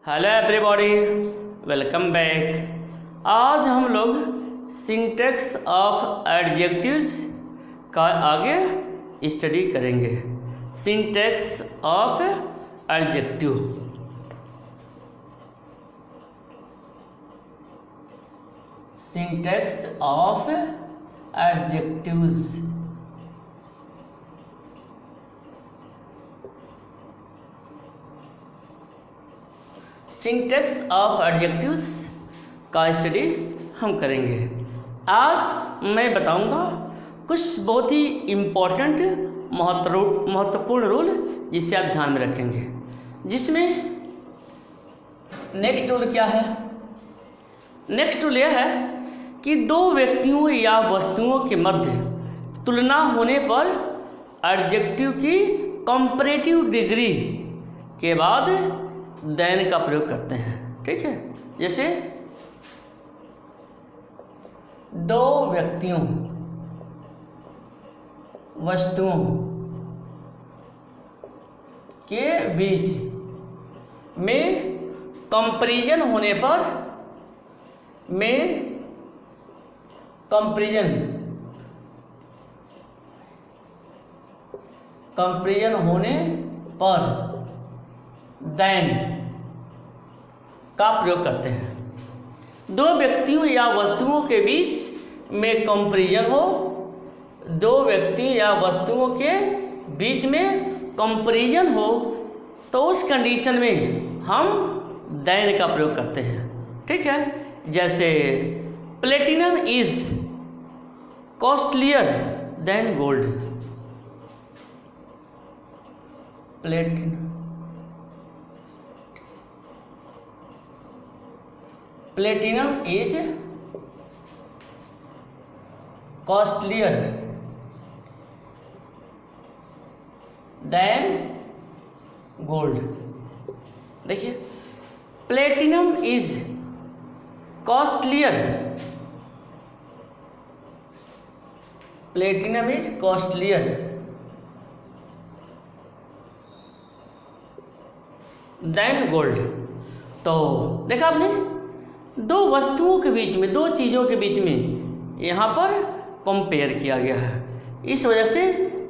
Hello everybody, welcome back. आज हम लोग सिंटैक्स ऑफ एडजेक्टिव्स का आगे स्टडी करेंगे। Syntax of adjective, syntax of adjectives. Syntax of adjectives का स्टडी हम करेंगे। आज मैं बताऊंगा कुछ बहुत ही इम्पोर्टेंट महत्वपूर्ण रूल जिसे आप ध्यान में रखेंगे। जिसमें नेक्स्ट रूल क्या है? नेक्स्ट रूल यह है कि दो व्यक्तियों या वस्तुओं के मध्य तुलना होने पर एडजेक्टिव की कंपैरेटिव डिग्री के बाद देन का प्रयोग करते हैं। ठीक है, जैसे दो व्यक्तियों वस्तुओं के बीच में कंपैरिजन होने पर कंपैरिजन होने पर देन का प्रयोग करते हैं। दो व्यक्तियों या वस्तुओं के बीच में कंपैरिजन हो, दो व्यक्ति या वस्तुओं के बीच में कंपैरिजन हो तो उस कंडीशन में हम देन का प्रयोग करते हैं। ठीक है, जैसे platinum is costlier than gold. Platinum is costlier than gold. देखिए, platinum is costlier, platinum is costlier than gold. तो देखा आपने, दो वस्तुओं के बीच में, दो चीज़ों के बीच में यहाँ पर कंपेयर किया गया है, इस वजह से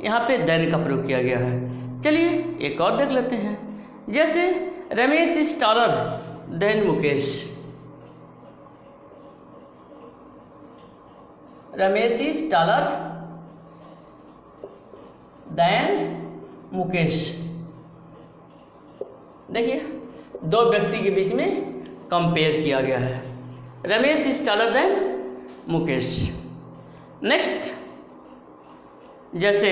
यहाँ पे देन का प्रयोग किया गया है। चलिए एक और देख लेते हैं। जैसे Ramesh is taller than Mukesh. Ramesh is taller than Mukesh. देखिए, दो व्यक्ति के बीच में कंपेयर किया गया है। Ramesh is taller than Mukesh. Next, जैसे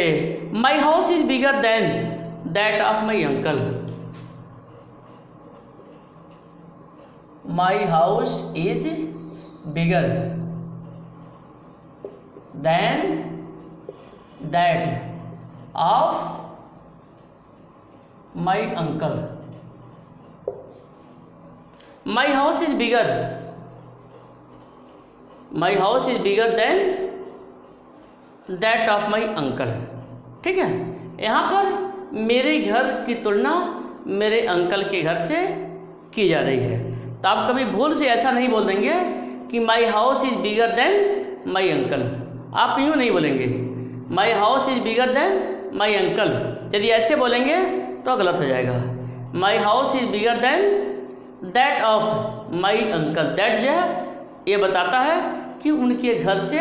my house is bigger than that of my uncle. My house is bigger than that of my uncle. My house is bigger, my house is bigger than that of my uncle. ठीक है, यहाँ पर मेरे घर की तुलना मेरे uncle के घर से की जा रही है। तो आप कभी भूल से ऐसा नहीं बोल देंगे कि माई house is bigger then my uncle. आप यूँ नहीं बोलेंगे माई house is bigger then my uncle. यदि ऐसे बोलेंगे तो गलत हो जाएगा। माई house is bigger than that of my uncle. That जो है ये बताता है कि उनके घर से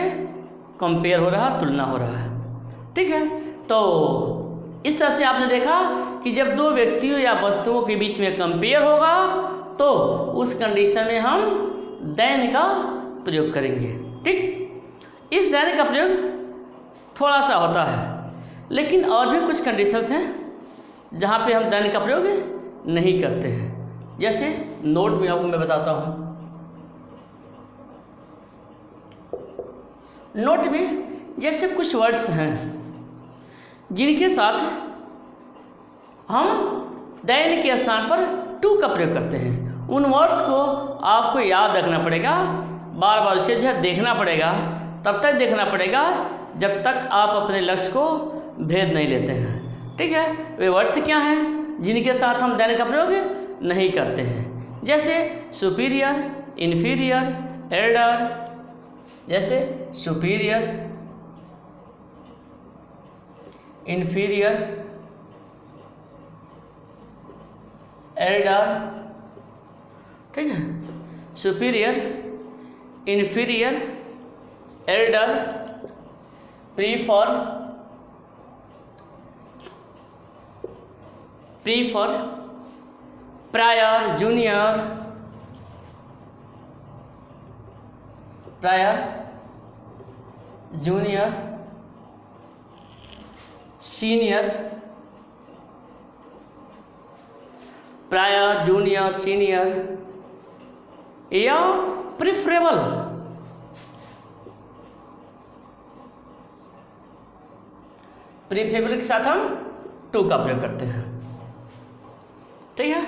कंपेयर हो रहा, तुलना हो रहा है। ठीक है, तो इस तरह से आपने देखा कि जब दो व्यक्तियों या वस्तुओं के बीच में कंपेयर होगा तो उस कंडीशन में हम देन का प्रयोग करेंगे। ठीक, इस देन का प्रयोग थोड़ा सा होता है, लेकिन और भी कुछ कंडीशंस हैं जहाँ पे हम देन का प्रयोग नहीं करते हैं। जैसे नोट में आपको मैं बताता हूँ। नोट में जैसे कुछ वर्ड्स हैं जिनके साथ हम देन के स्थान पर टू का प्रयोग करते हैं। उन वर्ड्स को आपको याद रखना पड़ेगा, बार बार उसे जो है देखना पड़ेगा। तब तक देखना पड़ेगा जब तक आप अपने लक्ष्य को भेद नहीं लेते हैं। ठीक है, वे वर्ड्स क्या हैं जिनके साथ हम देन का प्रयोग नहीं करते हैं? जैसे सुपीरियर, इन्फीरियर, एल्डर, जैसे सुपीरियर, इन्फीरियर, एल्डर, ठीक है, superior, inferior, elder, prefer, prior, junior, senior, prior, junior, senior, या प्रिफरेबल। प्रीफरेबल के साथ हम टू का प्रयोग करते हैं, ठीक है।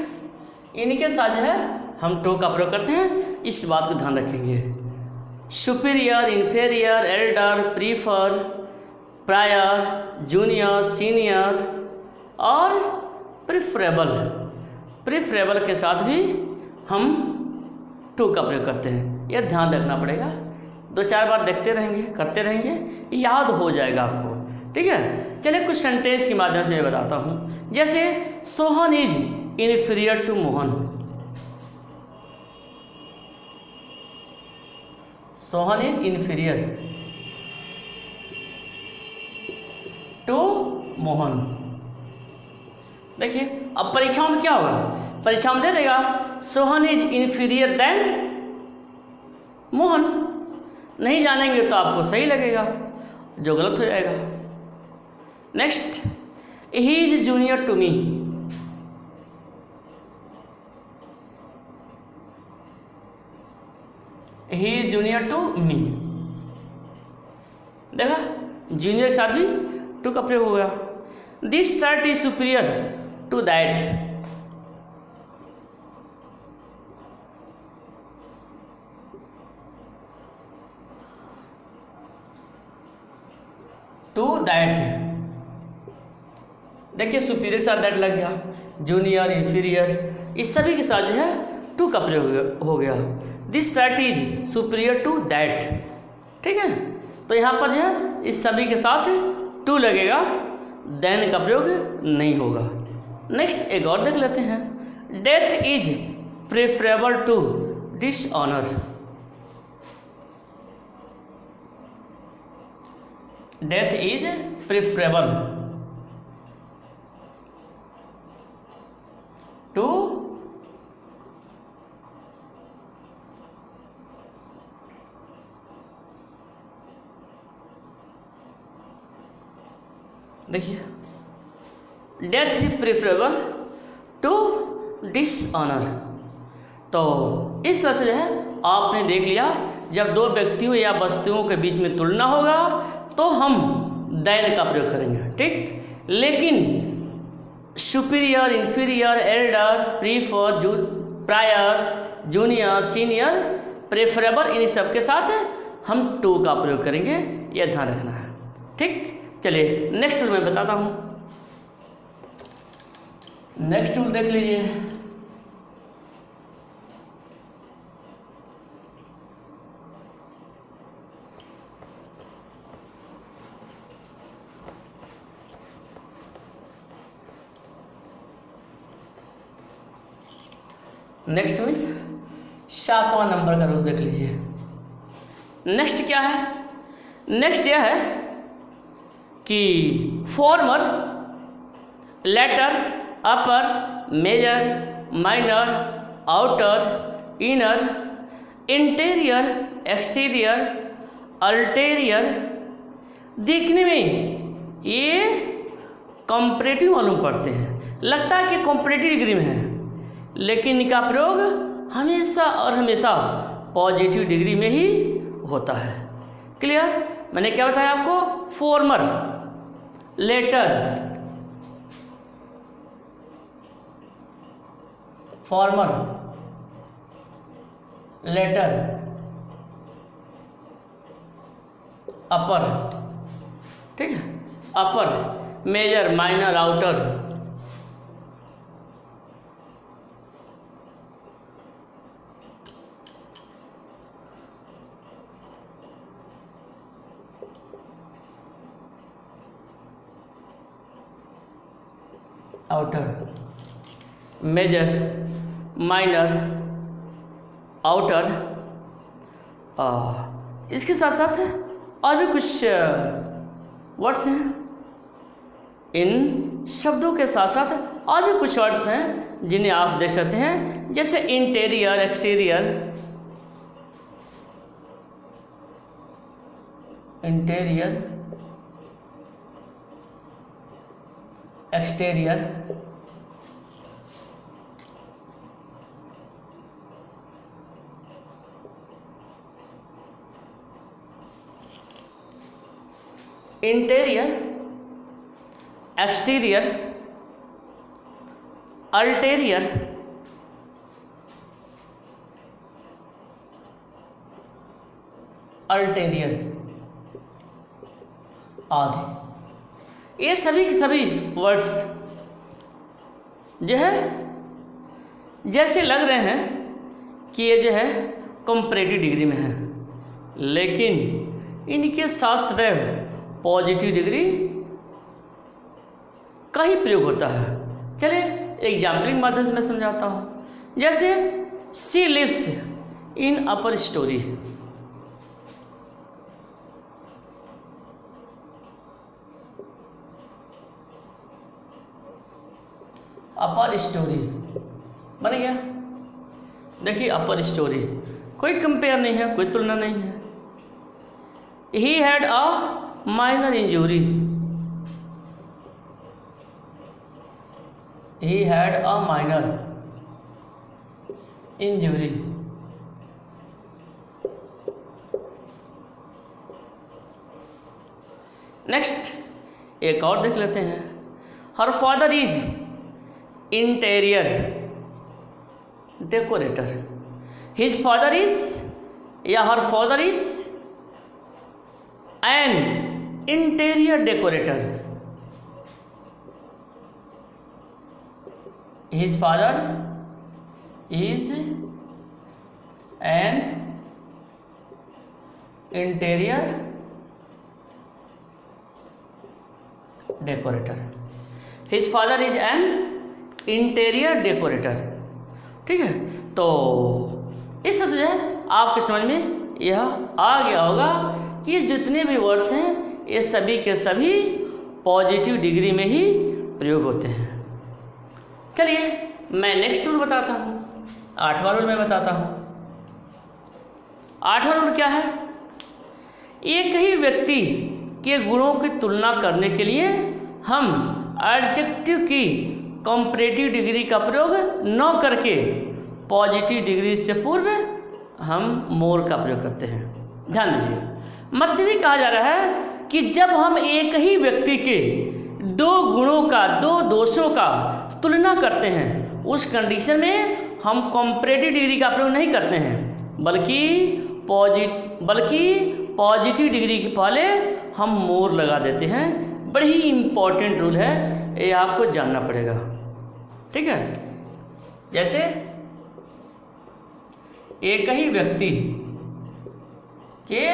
इनके साथ जो है हम टू का प्रयोग करते हैं, इस बात को ध्यान रखेंगे। Superior, inferior, elder, prefer, prior, junior, senior और प्रिफरेबल के साथ भी हम टू का प्रयोग करते हैं। यह ध्यान रखना पड़ेगा, 2-4 बार देखते रहेंगे, करते रहेंगे, याद हो जाएगा आपको, ठीक है। चलिए कुछ सेंटेंस के माध्यम से मैं बताता हूँ। जैसे Sohan is inferior to Mohan. Sohan is inferior to Mohan. देखिए अब परीक्षाओं में क्या होगा, परीक्षा में दे देगा Sohan is inferior than Mohan. नहीं जानेंगे तो आपको सही लगेगा, जो गलत हो जाएगा। Next, he is junior to me. He is junior to me. देखा, जूनियर के साथ भी टू का प्रयोग हो गया। This shirt is superior to that. To that, देखिए सुपीरियर के साथ दैट लग गया, जूनियर, इन्फीरियर, इस सभी के साथ जो है टू का प्रयोग हो गया। This shirt is superior to that, ठीक है। तो यहाँ पर जो है इस सभी के साथ टू लगेगा, देन का प्रयोग नहीं होगा। नेक्स्ट एक और देख लेते हैं। Death is preferable to dishonour. Death is preferable to देखिए, death is preferable to dishonour. तो इस तरह से जो है आपने देख लिया, जब दो व्यक्तियों या वस्तुओं के बीच में तुलना होगा तो हम देन का प्रयोग करेंगे, ठीक। लेकिन superior, inferior, elder, prefer, prior, junior, senior, preferable, इन सब के साथ हम टू का प्रयोग करेंगे, यह ध्यान रखना है, ठीक। चलिए नेक्स्ट टूल मैं बताता हूँ। नेक्स्ट टूल देख लीजिए। नेक्स्ट मीन्स 7वां नंबर का रूल देख लीजिए। नेक्स्ट क्या है, नेक्स्ट यह है कि former, latter, upper, major, minor, outer, inner, interior, exterior, ulterior, देखने में ये कॉम्परेटिव मालूम पड़ते हैं, लगता है कि कॉम्परेटिव डिग्री में है, लेकिन इनका प्रयोग हमेशा और हमेशा पॉजिटिव डिग्री में ही होता है। क्लियर? मैंने क्या बताया आपको? Former, latter, former, latter, upper, ठीक है, upper, major, minor, outer, outer, major, minor, outer, इसके साथ साथ और भी कुछ वर्ड्स हैं। इन शब्दों के साथ साथ और भी कुछ वर्ड्स हैं जिन्हें आप देख सकते हैं, जैसे interior, exterior, interior, exterior, interior, exterior, ulterior, ulterior आदि, ये सभी के सभी वर्ड्स जो है जैसे लग रहे हैं कि ये जो है कंपैरेटिव डिग्री में है, लेकिन इनके साथ सदैव पॉजिटिव डिग्री का ही प्रयोग होता है। चलिए एग्जाम्पल के माध्यम से मैं समझाता हूँ। जैसे she lives in upper storey, upper storey बन गया। देखिए अपर स्टोरी कोई कंपेयर नहीं है, कोई तुलना नहीं है। He had a minor injury, he had a minor injury, next एक और देख लेते हैं। Her father is interior decorator, his father is या her father is an interior decorator, his father is an interior decorator, his father is an interior decorator। ठीक है, तो इस तरह से आपके समझ में यह आ गया होगा कि ये जितने भी वर्ड्स हैं ये सभी के सभी पॉजिटिव डिग्री में ही प्रयोग होते हैं। चलिए मैं नेक्स्ट रूल बताता हूँ, 8वां रूल मैं बताता हूँ। 8वां रूल क्या है? एक ही व्यक्ति के गुणों की तुलना करने के लिए हम एडजेक्टिव की कंपैरेटिव डिग्री का प्रयोग न करके पॉजिटिव डिग्री से पूर्व हम मोर का प्रयोग करते हैं। ध्यान दीजिए, मतलब ये कहा जा रहा है कि जब हम एक ही व्यक्ति के दो गुणों का, दो दोषों का तुलना करते हैं, उस कंडीशन में हम कंपैरेटिव डिग्री का प्रयोग नहीं करते हैं, बल्कि पॉजिटिव डिग्री के पहले हम मोर लगा देते हैं। बड़ी ही इम्पोर्टेंट रूल है, ये आपको जानना पड़ेगा। ठीक है, जैसे एक ही व्यक्ति के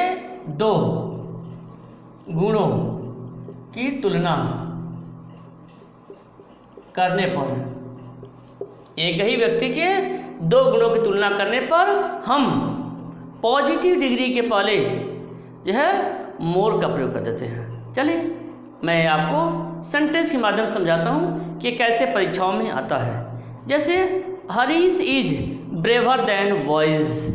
दो गुणों की तुलना करने पर, एक ही व्यक्ति के दो गुणों की तुलना करने पर हम पॉजिटिव डिग्री के पहले जो है मोर का प्रयोग कर देते हैं। चलिए मैं आपको सेंटेंस के माध्यम से समझाता हूँ कि कैसे परीक्षाओं में आता है। जैसे Harish is braver than boys,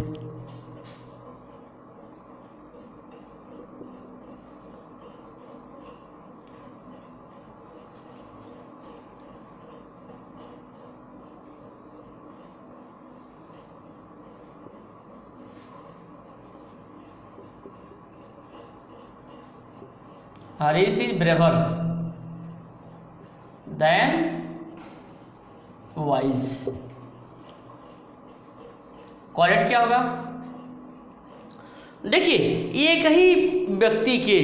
Harish is braver than wise. Correct क्या होगा? देखिए एक ही व्यक्ति के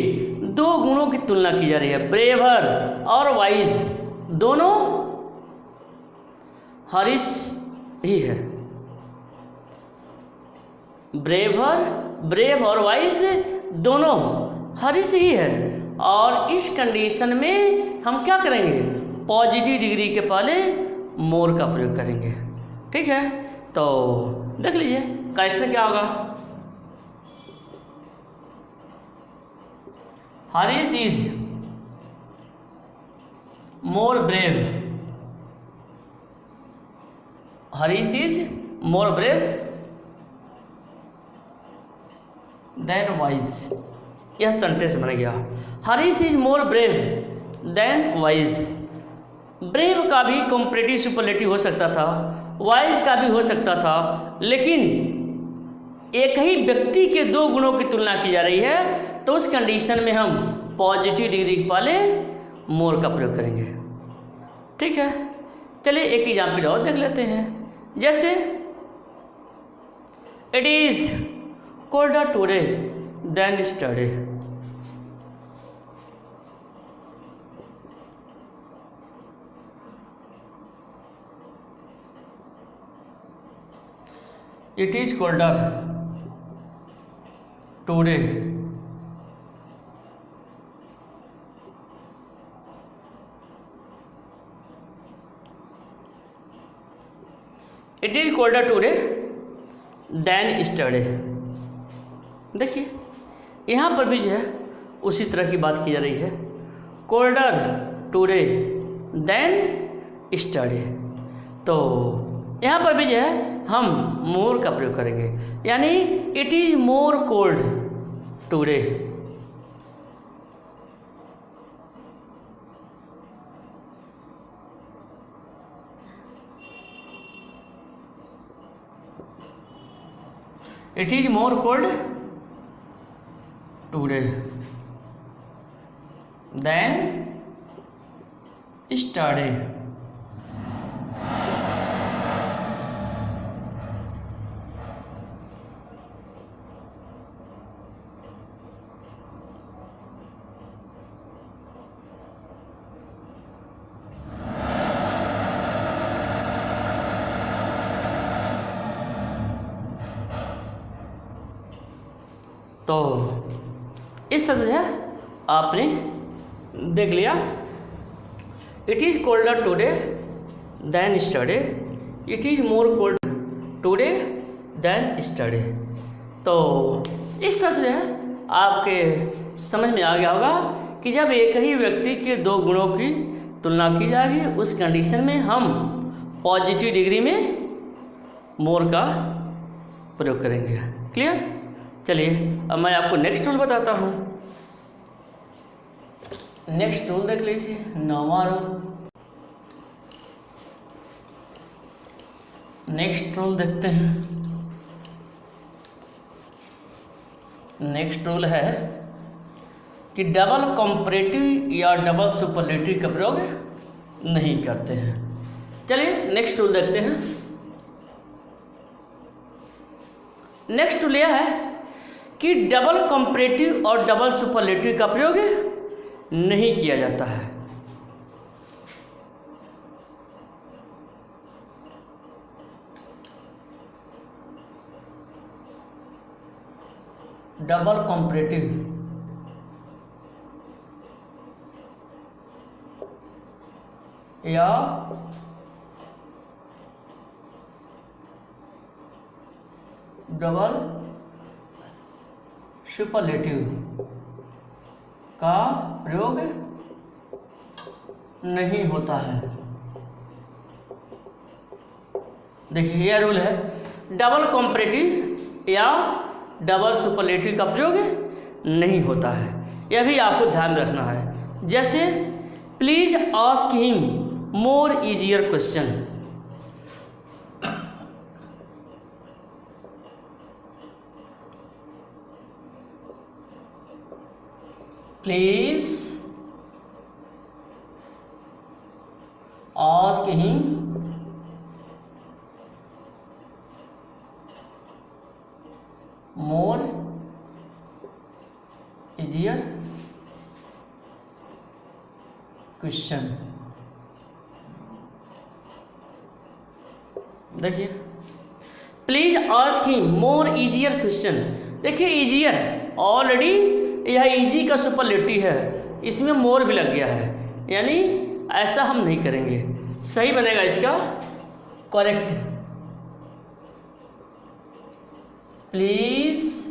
दो गुणों की तुलना की जा रही है, ब्रेवर और वाइज, दोनों हरीश ही है। ब्रेव और वाइज दोनों हरीश ही है, और इस कंडीशन में हम क्या करेंगे? पॉजिटिव डिग्री के पहले मोर का प्रयोग करेंगे। ठीक है, तो देख लीजिए कैसे क्या होगा। Harish is more brave, Harish is more brave than wise. यह सेंटेंस बन गया। Harish is more brave than wise. Brave का भी कॉम्परेटिव सुपरलेटिव हो सकता था, वाइज का भी हो सकता था, लेकिन एक ही व्यक्ति के दो गुणों की तुलना की जा रही है, तो उस कंडीशन में हम पॉजिटिव डिग्री के पहले मोर का प्रयोग करेंगे। ठीक है, चलिए एक एग्जाम्पल और देख लेते हैं। जैसे it is colder today than yesterday. It is colder today it is colder today than yesterday. देखिए यहाँ पर भी जो है उसी तरह की बात की जा रही है, कोल्डर टुडे देन यस्टरडे। तो यहाँ पर भी जो है हम मोर का प्रयोग करेंगे, यानी it is more cold today. It is more cold today than yesterday. तो इस तरह से आपने देख लिया, it is colder today than yesterday, it is more cold today than yesterday. तो इस तरह से आपके समझ में आ गया होगा कि जब एक ही व्यक्ति के दो गुणों की तुलना की जाएगी, उस कंडीशन में हम पॉजिटिव डिग्री में मोर का प्रयोग करेंगे। क्लियर? चलिए अब मैं आपको नेक्स्ट रूल बताता हूँ। नेक्स्ट रूल देख लीजिए, 9वां रूल। नेक्स्ट रूल देखते हैं। नेक्स्ट रूल है कि डबल कॉम्परेटिव या डबल सुपरलेटिव का प्रयोग नहीं करते हैं। चलिए नेक्स्ट रूल देखते हैं। नेक्स्ट रूल यह है कि डबल कॉम्परेटिव और डबल सुपरलेटिव का प्रयोग नहीं किया जाता है। डबल कॉम्परेटिव या डबल सुपरलेटिव का प्रयोग नहीं होता है। देखिए यह रूल है, डबल कॉम्परेटिव या डबल सुपरलेटिव का प्रयोग नहीं होता है। यह भी आपको ध्यान में रखना है। जैसे please ask him more easier question. Please ask him more easier question. देखिए please ask him more easier question. देखिए इजियर ऑलरेडी यह इजी का सुपरलेटिव है, इसमें मोर भी लग गया है, यानी ऐसा हम नहीं करेंगे। सही बनेगा इसका correct. Please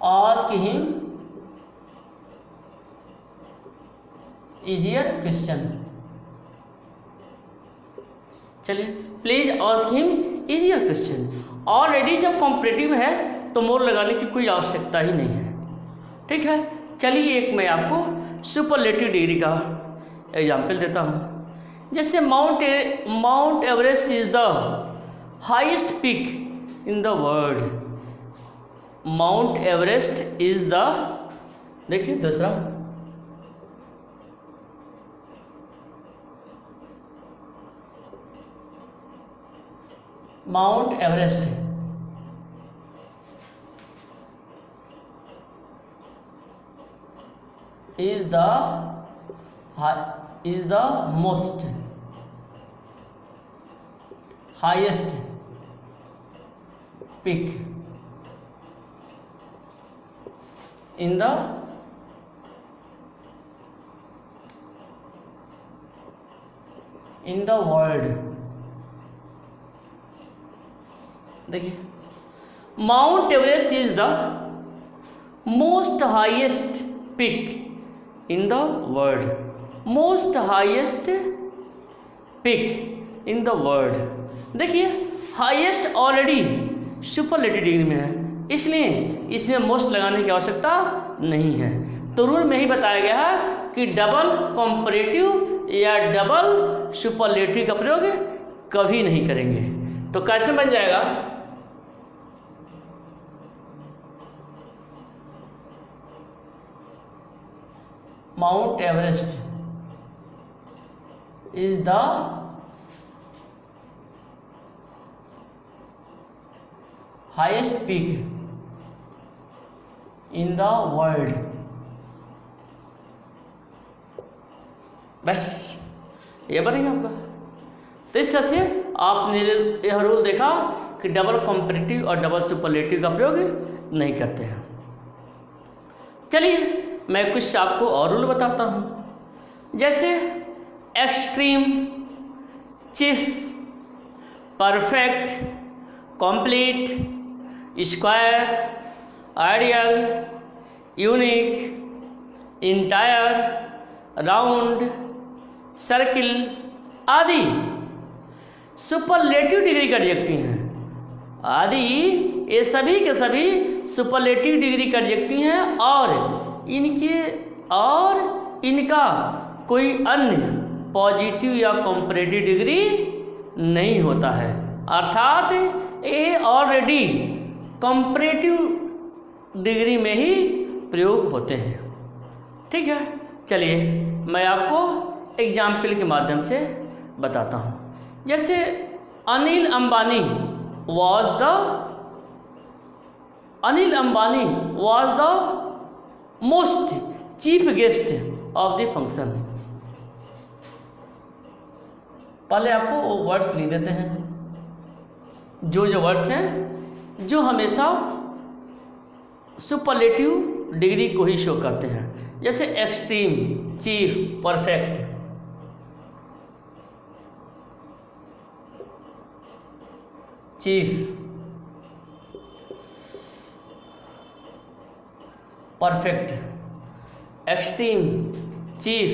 ask him easier question. चलिए, please ask him easier question. Already जब कॉम्परेटिव है तो मोर लगाने की कोई आवश्यकता ही नहीं है। ठीक है, चलिए एक मैं आपको सुपरलेटिव डिग्री का एग्जाम्पल देता हूँ। जैसे mount Everest is the highest peak in the world. Mount Everest is the, देखिए दूसरा, mount Everest is the most highest peak in the world। देखिए, mount Everest is the most highest peak in the world, most highest peak in the world। देखिए, highest already superlative degree में है, इसलिए इसमें most लगाने की आवश्यकता नहीं है। तो रूल में ही बताया गया है कि डबल कॉम्परेटिव या डबल सुपरलेटिव का प्रयोग कभी नहीं करेंगे। तो कैसे बन जाएगा, Mount Everest is the highest peak in the world। बस ये बनेगा आपका। तो इस तरह से आपने यह रूल देखा कि डबल कॉम्परेटिव और डबल सुपरलेटिव का प्रयोग नहीं करते हैं। चलिए मैं कुछ आपको और रूल बताता हूँ। जैसे extreme, chief, perfect, complete, square, ideal, unique, entire, round, circle आदि सुपरलेटिव डिग्री का एडजेक्टिव हैं। आदि ये सभी के सभी सुपरलेटिव डिग्री का एडजेक्टिव हैं और इनका कोई अन्य पॉजिटिव या कॉम्परेटिव डिग्री नहीं होता है, अर्थात ये ऑलरेडी कॉम्परेटिव डिग्री में ही प्रयोग होते हैं। ठीक है, चलिए मैं आपको एग्जाम्पल के माध्यम से बताता हूँ। जैसे Anil Ambani was the most chief guest of the function. पहले आपको वो वर्ड्स लिख देते हैं, जो वर्ड्स हैं जो हमेशा सुपरलेटिव डिग्री को ही शो करते हैं। जैसे extreme, chief, perfect. Chief, perfect, extreme, chief,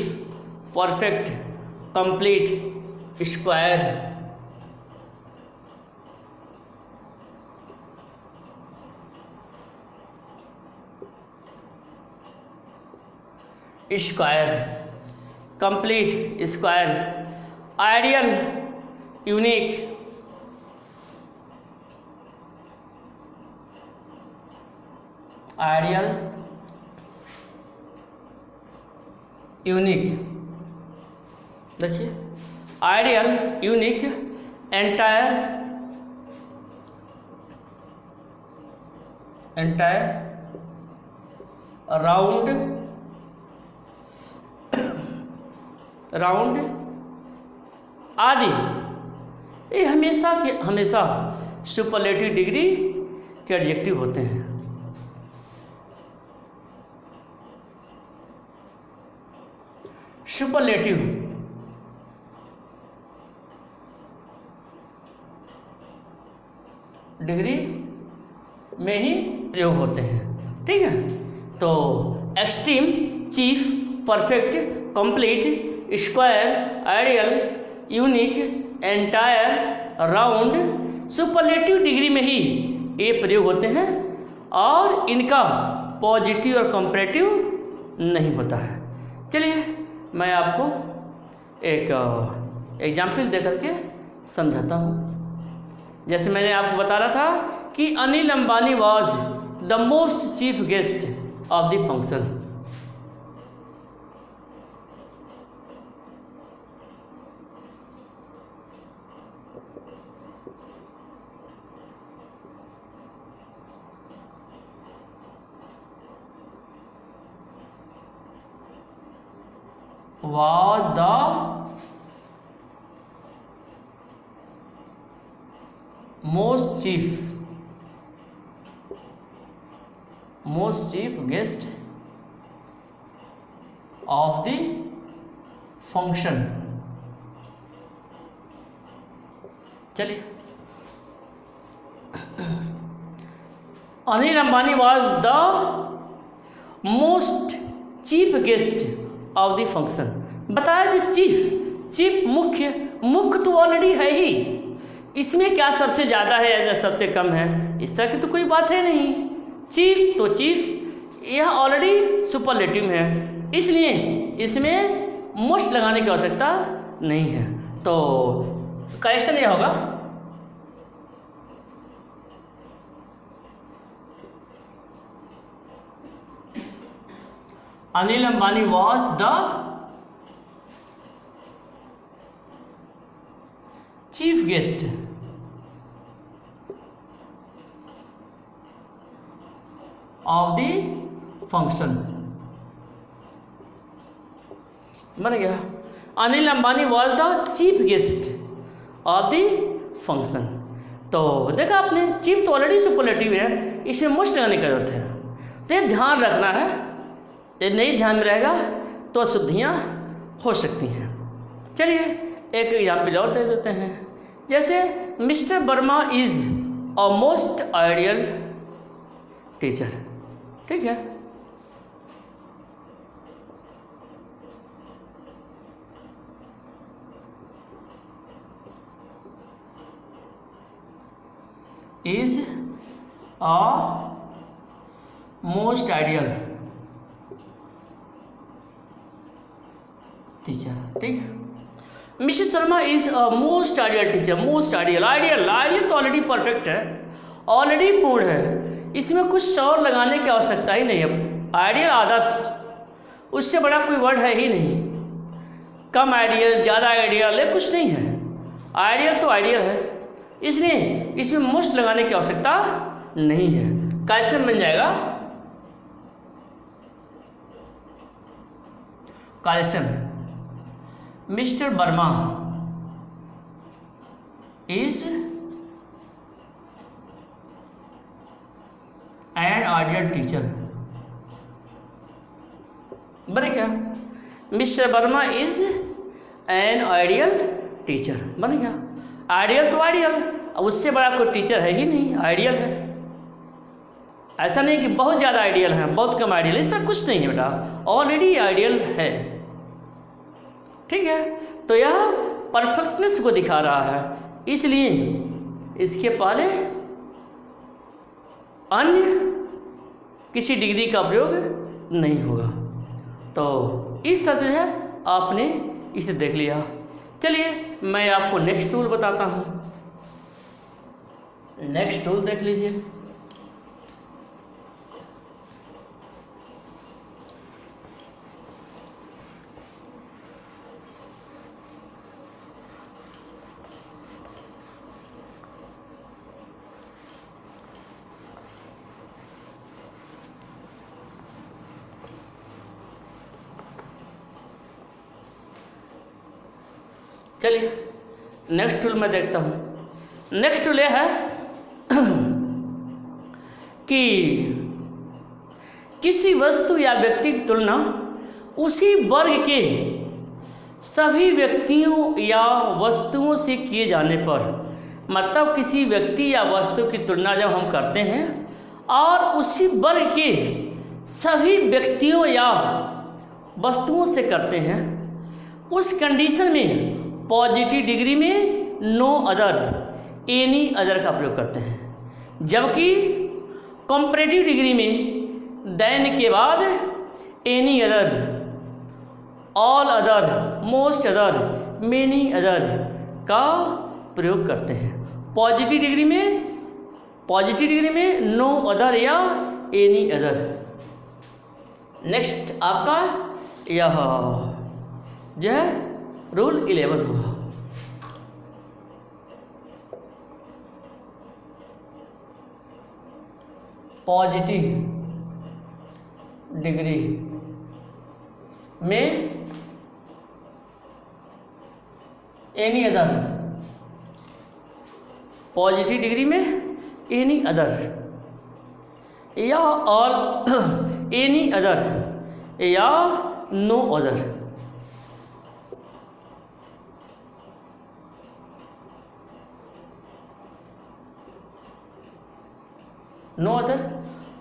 perfect, complete, square. Square, complete, square, ideal, unique, ideal, unique. देखिए, आइडियल, यूनिक, एंटायर, राउंड, आदि ये हमेशा सुपरलेटिव डिग्री के एडजेक्टिव होते हैं। सुपरलेटिव डिग्री में ही प्रयोग होते हैं। ठीक है, तो extreme, chief, perfect, complete, square, ideal, unique, entire, round, superlative degree में ही ये प्रयोग होते हैं और इनका पॉजिटिव और कंपैरेटिव नहीं होता है। चलिए मैं आपको एक एग्जाम्पल दे करके समझाता हूँ। जैसे मैंने आपको बता रहा था कि Anil Ambani was the most chief guest of the function. was the most chief guest of the function। चलिए, Anil Ambani was the most chief guest of the function. बताया जो चीफ मुख्य तो ऑलरेडी है ही, इसमें क्या सबसे ज़्यादा है या सबसे कम है, इस तरह की तो कोई बात है नहीं। चीफ तो चीफ, यह ऑलरेडी सुपरलेटिव है, इसलिए इसमें मोस्ट लगाने की आवश्यकता नहीं है। तो क्वेश्चन यह होगा Anil Ambani was the chief guest of the function। बन गया, Anil Ambani was the chief guest of the function। तो देखा आपने, चीफ तो ऑलरेडी सुपरलेटिव है, इसमें मोस्ट लगाने की जरूरत है। तो ये ध्यान रखना है, ये नहीं ध्यान में रहेगा तो अशुद्धियाँ हो सकती हैं। चलिए एक एग्जाम्पल और दे देते हैं। जैसे mister Verma is a most ideal teacher. ठीक है, is a most ideal teacher. ठीक है, Mrs Sharma is a most ideal teacher. Most ideal तो ऑलरेडी परफेक्ट है, ऑलरेडी पूर्ण है, इसमें कुछ और लगाने की आवश्यकता ही नहीं है। आइडियल आदर्श, उससे बड़ा कोई वर्ड है ही नहीं। कम आइडियल, ज़्यादा आइडियल है, कुछ नहीं है। आइडियल तो आइडियल है, इसलिए इसमें मोस्ट लगाने की आवश्यकता नहीं है। क्वेश्चन बन जाएगा, question mister Verma is an ideal teacher. बने क्या, mister Verma is an ideal teacher. बन गया, आइडियल तो आइडियल, उससे बड़ा कोई टीचर है ही नहीं, आइडियल है। ऐसा नहीं कि बहुत ज़्यादा आइडियल है, बहुत कम आइडियल, इस तरह कुछ नहीं है बेटा, ऑलरेडी आइडियल है। ठीक है, तो यह परफेक्टनेस को दिखा रहा है, इसलिए इसके पहले अन्य किसी डिग्री का प्रयोग नहीं होगा। तो इस तरह से है, आपने इसे देख लिया। चलिए मैं आपको नेक्स्ट टूल बताता हूँ। नेक्स्ट टूल देख लीजिए। चलिए नेक्स्ट टूल मैं देखता हूँ। नेक्स्ट टूल यह है कि किसी वस्तु या व्यक्ति की तुलना उसी वर्ग के सभी व्यक्तियों या वस्तुओं से किए जाने पर, मतलब किसी व्यक्ति या वस्तु की तुलना जब हम करते हैं और उसी वर्ग के सभी व्यक्तियों या वस्तुओं से करते हैं, उस कंडीशन में पॉजिटिव डिग्री में नो अदर, एनी अदर का प्रयोग करते हैं। जबकि कंपैरेटिव डिग्री में देन के बाद any other, all other, most other, many other का प्रयोग करते हैं। पॉजिटिव डिग्री में नो अदर या एनी अदर। नेक्स्ट आपका यह जो है रूल 11 होगा। पॉजिटिव डिग्री में एनी अदर, पॉजिटिव डिग्री में एनी अदर या ऑल, एनी अदर या no other. No other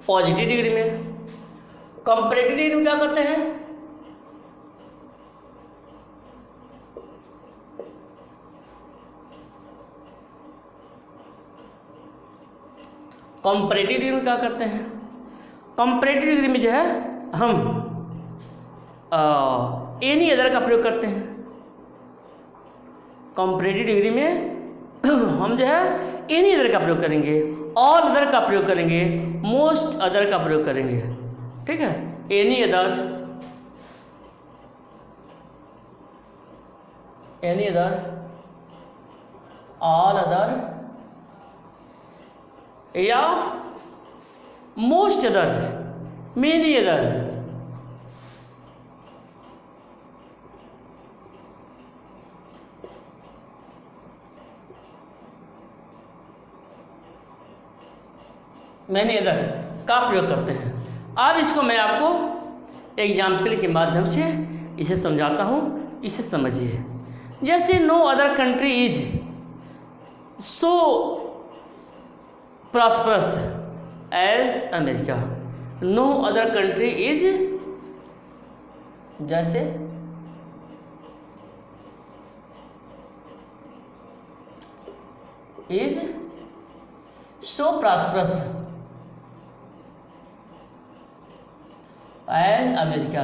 positive degree में। कंपैरेटिव डिग्री में क्या करते हैं? कंपैरेटिव डिग्री में क्या करते हैं? कंपैरेटिव डिग्री में जो है हम एनी अदर का प्रयोग करते हैं। कंपैरेटिव डिग्री में हम जो है एनी अदर का प्रयोग करेंगे, ऑल अदर का प्रयोग करेंगे, मोस्ट अदर का प्रयोग करेंगे। ठीक है, एनी अदर, ऑल अदर या मोस्ट अदर, मेनी अदर। मैंने अदर का प्रयोग करते हैं। अब इसको मैं आपको एग्जाम्पल के माध्यम से इसे समझाता हूँ, इसे समझिए। जैसे no other country is so prosperous as America. No other country is, जैसे is so prosperous as America.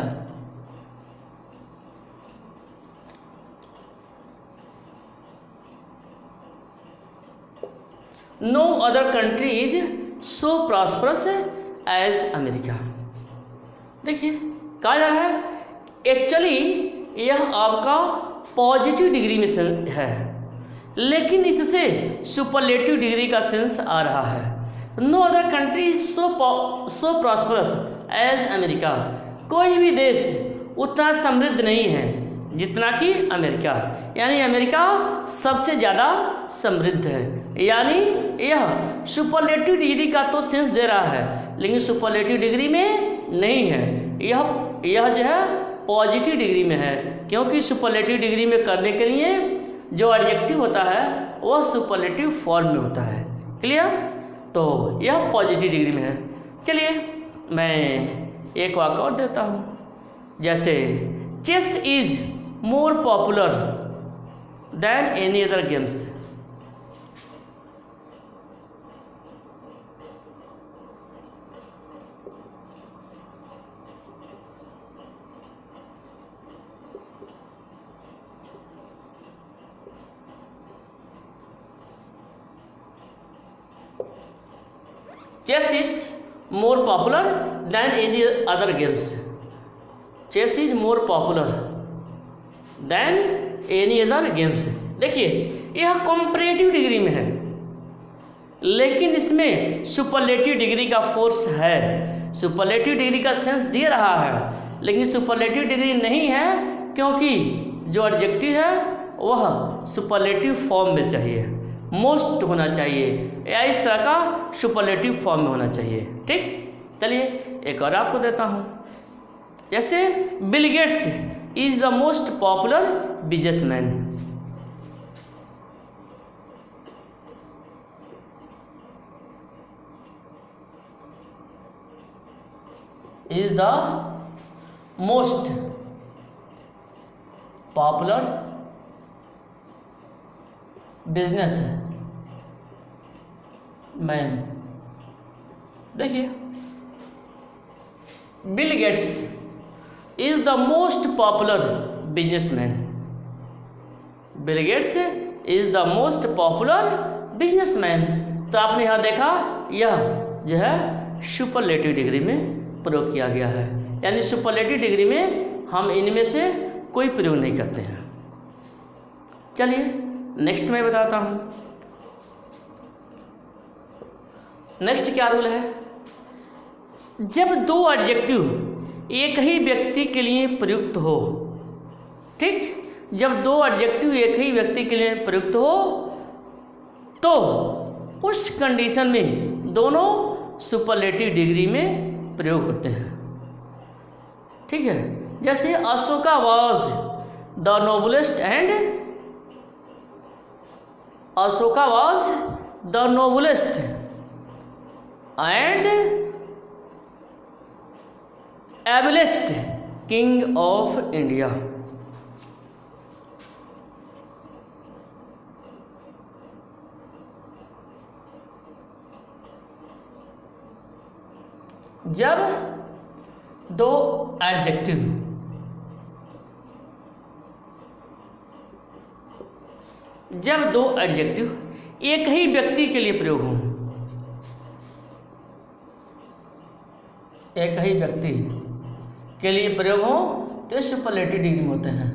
No other country is so prosperous as America. देखिए कहा जा रहा है, एक्चुअली यह आपका पॉजिटिव डिग्री में है, लेकिन इससे सुपरलेटिव डिग्री का सेंस आ रहा है। No other country is so prosperous as America. कोई भी देश उतना समृद्ध नहीं है जितना कि अमेरिका, यानी अमेरिका सबसे ज़्यादा समृद्ध है। यानी यह सुपरलेटिव डिग्री का तो सेंस दे रहा है, लेकिन सुपरलेटिव डिग्री में नहीं है। यह जो है पॉजिटिव डिग्री में है, क्योंकि सुपरलेटिव डिग्री में करने के लिए जो एडजेक्टिव होता है वह सुपरलेटिव फॉर्म में होता है। क्लियर? तो यह पॉजिटिव डिग्री में है। चलिए मैं एक वाक्य और देता हूँ। जैसे chess is more popular than any other games. Chess is more popular than any other games. Chess is more popular than any other games. देखिए यह कंपैरेटिव डिग्री में है, लेकिन इसमें सुपरलेटिव डिग्री का फोर्स है। सुपरलेटिव डिग्री का sense they रहा है, लेकिन सुपरलेटिव डिग्री नहीं है, क्योंकि जो एडजेक्टिव है वह सुपरलेटिव फॉर्म में चाहिए, मोस्ट होना चाहिए, या इस तरह का सुपरलेटिव फॉर्म में होना चाहिए। ठीक, चलिए एक और आपको देता हूँ। जैसे Bill Gates is the most popular businessman. Is the most popular business man. देखिए, Bill Gates is the most popular businessman. Bill Gates is the most popular businessman. तो आपने यहाँ देखा, यह जो है सुपरलेटिव डिग्री में प्रयोग किया गया है, यानी सुपरलेटिव डिग्री में हम इनमें से कोई प्रयोग नहीं करते हैं। चलिए नेक्स्ट मैं बताता हूँ। नेक्स्ट क्या रूल है, जब दो एडजेक्टिव एक ही व्यक्ति के लिए प्रयुक्त हो, ठीक, जब दो एडजेक्टिव एक ही व्यक्ति के लिए प्रयुक्त हो तो उस कंडीशन में दोनों सुपरलेटिव डिग्री में प्रयोग होते हैं। ठीक है, जैसे Ashoka was the noblest and Ashoka was the noblest and ablest king of India. जब दो एडजेक्टिव एक ही व्यक्ति के लिए प्रयोग हों, एक ही व्यक्ति के लिए प्रयोग हो तो सुपरलेटिव डिग्री में होते हैं।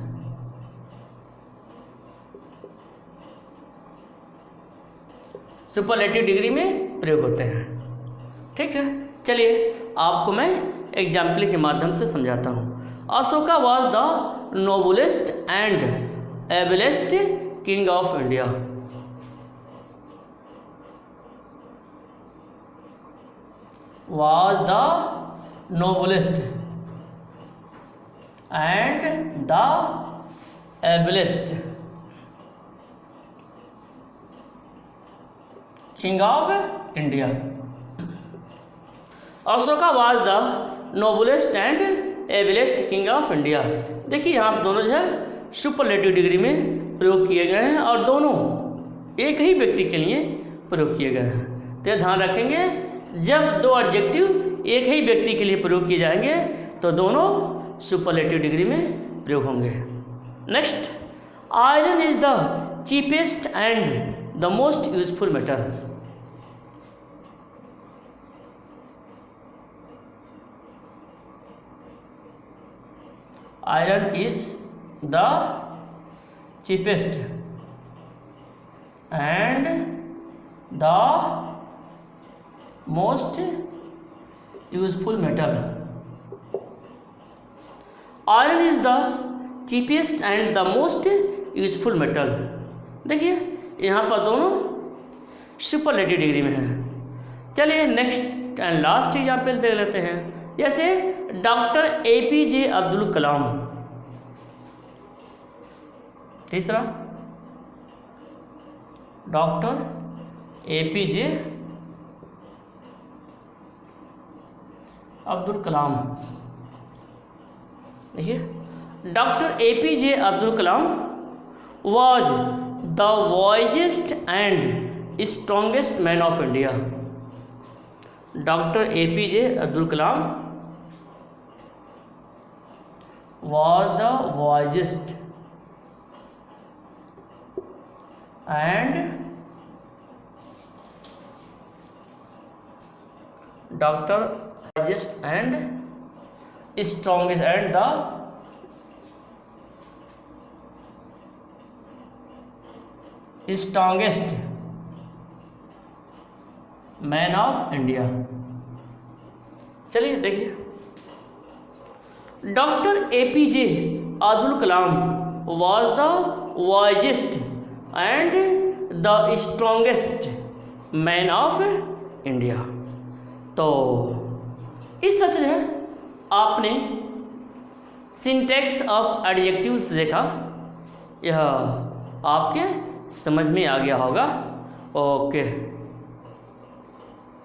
सुपरलेटिव डिग्री में प्रयोग होते हैं। ठीक है, चलिए आपको मैं एग्जाम्पल के माध्यम से समझाता हूँ। Ashoka was the noblest and ablest king of India. Was the noblest and the ablest king of India. Ashoka was the noblest and ablest king of India. देखिए यहाँ दोनों जो है सुपरलेटिव डिग्री में प्रयोग किए गए हैं और दोनों एक ही व्यक्ति के लिए प्रयोग किए गए हैं। तो ध्यान रखेंगे, जब दो एडजेक्टिव एक ही व्यक्ति के लिए प्रयोग किए जाएंगे तो दोनों सुपरलेटिव डिग्री में प्रयोग होंगे। Next, iron is the cheapest and the most useful metal. Iron is the cheapest and the most useful metal. Iron is the cheapest and the most useful metal. देखिए यहाँ पर दोनों सुपरलेटिव डिग्री में हैं। चलिए नेक्स्ट एंड लास्ट एग्जाम्पल देख लेते हैं। जैसे डॉक्टर APJ अब्दुल कलाम। तीसरा, डॉक्टर APJ अब्दुल कलाम। देखिए, doctor APJ Abdul Kalam was the wisest and strongest man of India. Doctor APJ Abdul Kalam was the wisest and doctor wisest and strongest and the strongest man of India. चलिए देखिए, doctor APJ Abdul Kalam was the wisest and the strongest man of India. तो इस तरह से आपने syntax of adjectives देखा, यह आपके समझ में आ गया होगा। ओके।